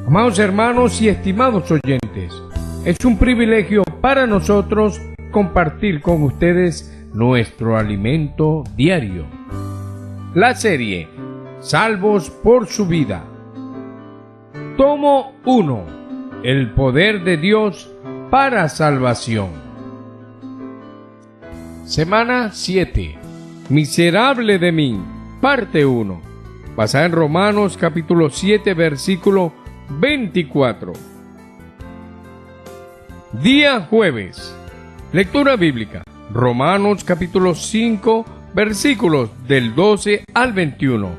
Amados hermanos y estimados oyentes, es un privilegio para nosotros compartir con ustedes nuestro alimento diario. La serie Salvos por su vida. Tomo 1. El poder de Dios para salvación. Semana 7. Miserable de mí. Parte 1. Basada en Romanos capítulo 7, versículo 24. Día jueves. Lectura bíblica. Romanos capítulo 5, versículos del 12 al 21.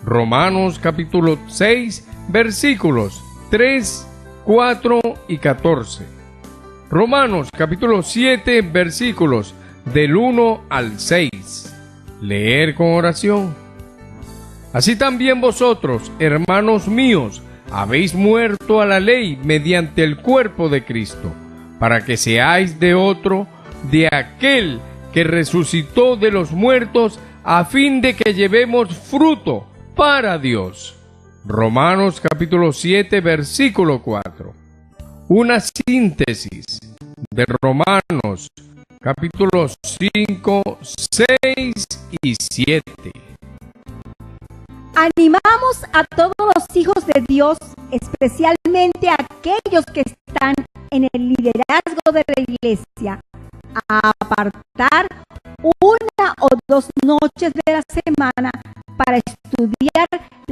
Romanos capítulo 6, versículos 3, 4 y 14. Romanos capítulo 7, versículos del 1 al 6. Leer con oración. Así también vosotros, hermanos míos, habéis muerto a la ley mediante el cuerpo de Cristo, para que seáis de otro, de aquel que resucitó de los muertos, a fin de que llevemos fruto para Dios. Romanos capítulo 7, versículo 4. Una síntesis de Romanos capítulos 5, 6 y 7. Animamos a todos los hijos de Dios, especialmente a aquellos que están en el liderazgo de la iglesia, a apartar una o dos noches de la semana para estudiar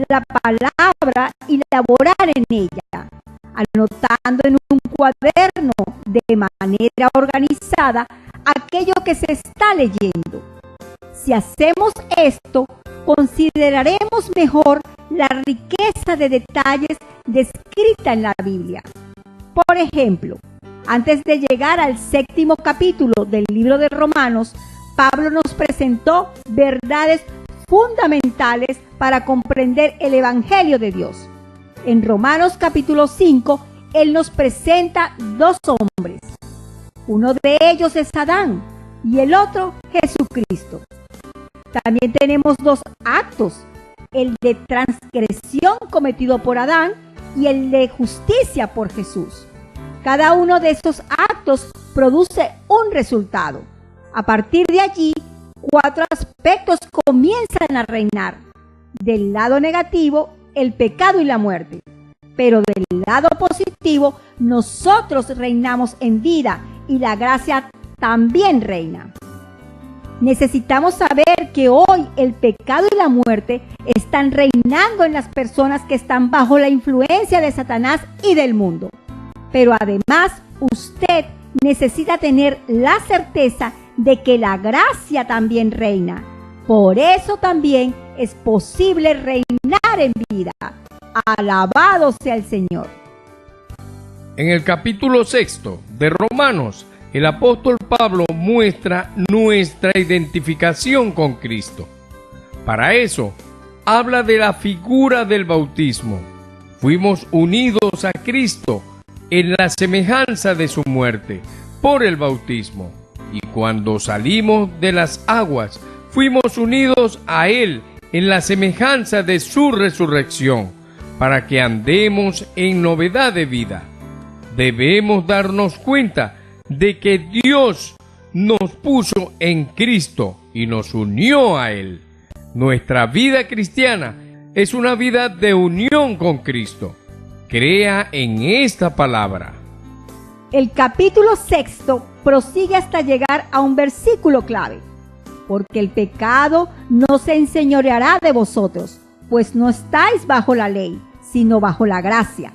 la palabra y laborar en ella, anotando en un cuaderno de manera organizada aquello que se está leyendo. Si hacemos esto, consideraremos mejor la riqueza de detalles descrita en la Biblia. Por ejemplo, antes de llegar al 7º capítulo del libro de Romanos, Pablo nos presentó verdades fundamentales para comprender el Evangelio de Dios. En Romanos capítulo 5, él nos presenta dos hombres. Uno de ellos es Adán y el otro Jesucristo. También tenemos dos actos, el de transgresión cometido por Adán y el de justicia por Jesús. Cada uno de estos actos produce un resultado. A partir de allí, 4 aspectos comienzan a reinar. Del lado negativo, el pecado y la muerte. Pero del lado positivo, nosotros reinamos en vida y la gracia también reina. Necesitamos saber que hoy el pecado y la muerte están reinando en las personas que están bajo la influencia de Satanás y del mundo. Pero además, usted necesita tener la certeza de que la gracia también reina. Por eso también es posible reinar en vida. Alabado sea el Señor. En el capítulo 6 de Romanos, el apóstol Pablo muestra nuestra identificación con Cristo. Para eso, habla de la figura del bautismo. Fuimos unidos a Cristo en la semejanza de su muerte por el bautismo. Y cuando salimos de las aguas, fuimos unidos a Él en la semejanza de su resurrección, para que andemos en novedad de vida. Debemos darnos cuenta de que Dios nos puso en Cristo y nos unió a Él. Nuestra vida cristiana es una vida de unión con Cristo. Crea en esta palabra. El capítulo 6 prosigue hasta llegar a un versículo clave. Porque el pecado no se enseñoreará de vosotros, pues no estáis bajo la ley, sino bajo la gracia.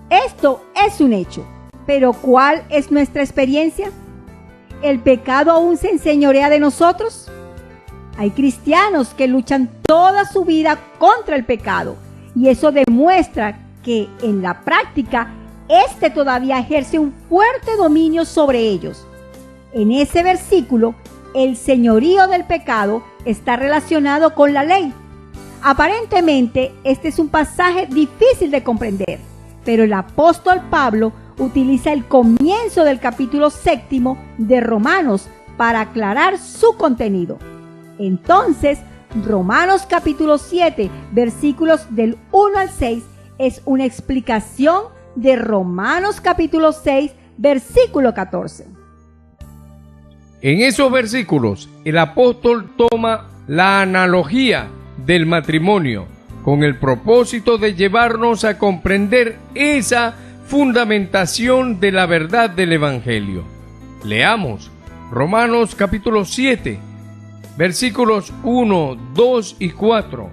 Esto es un hecho. Pero ¿cuál es nuestra experiencia? ¿El pecado aún se enseñorea de nosotros? Hay cristianos que luchan toda su vida contra el pecado, y eso demuestra que en la práctica este todavía ejerce un fuerte dominio sobre ellos. En ese versículo, el señorío del pecado está relacionado con la ley. Aparentemente, este es un pasaje difícil de comprender, pero el apóstol Pablo utiliza el comienzo del capítulo 7 de Romanos para aclarar su contenido. Entonces, Romanos capítulo 7, versículos del 1 al 6, es una explicación de Romanos capítulo 6, versículo 14. En esos versículos, el apóstol toma la analogía del matrimonio con el propósito de llevarnos a comprender esa fundamentación de la verdad del Evangelio. Leamos Romanos capítulo 7, versículos 1, 2 y 4.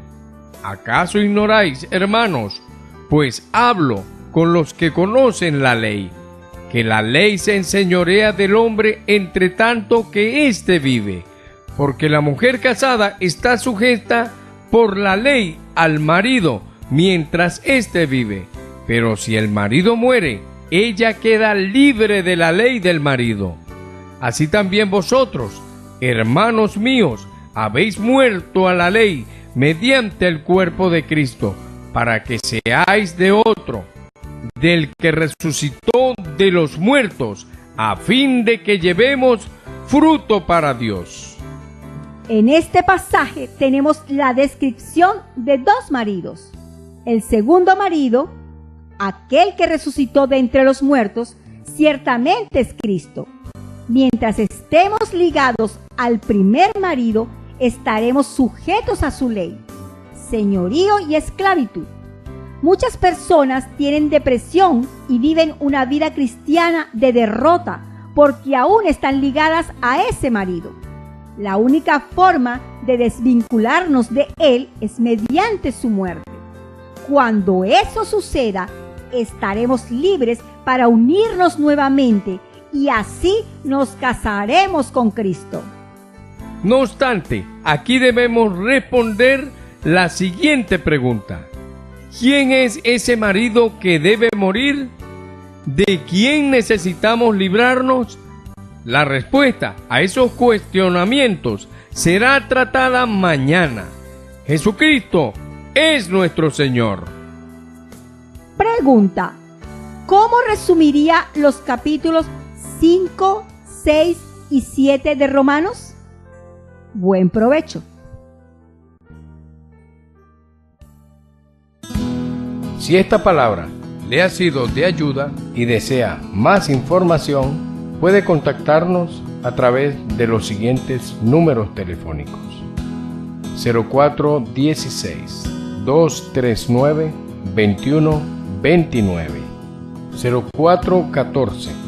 ¿Acaso ignoráis, hermanos, pues hablo con los que conocen la ley, que la ley se enseñorea del hombre entre tanto que éste vive? Porque la mujer casada está sujeta por la ley al marido mientras éste vive. Pero si el marido muere, ella queda libre de la ley del marido. Así también vosotros, hermanos míos, habéis muerto a la ley mediante el cuerpo de Cristo, para que seáis de otro, del que resucitó de los muertos, a fin de que llevemos fruto para Dios. En este pasaje tenemos la descripción de dos maridos. El segundo marido, aquel que resucitó de entre los muertos, ciertamente es Cristo. Mientras estemos ligados al primer marido, estaremos sujetos a su ley, señorío y esclavitud. Muchas personas tienen depresión y viven una vida cristiana de derrota porque aún están ligadas a ese marido. La única forma de desvincularnos de él es mediante su muerte. Cuando eso suceda, estaremos libres para unirnos nuevamente y así nos casaremos con Cristo. No obstante, aquí debemos responder la siguiente pregunta: ¿quién es ese marido que debe morir? ¿De quién necesitamos librarnos? La respuesta a esos cuestionamientos será tratada mañana. Jesucristo es nuestro Señor. Pregunta: ¿cómo resumiría los capítulos 5, 6 y 7 de Romanos? Buen provecho. Si esta palabra le ha sido de ayuda y desea más información, puede contactarnos a través de los siguientes números telefónicos: 0416 239 2129, 0414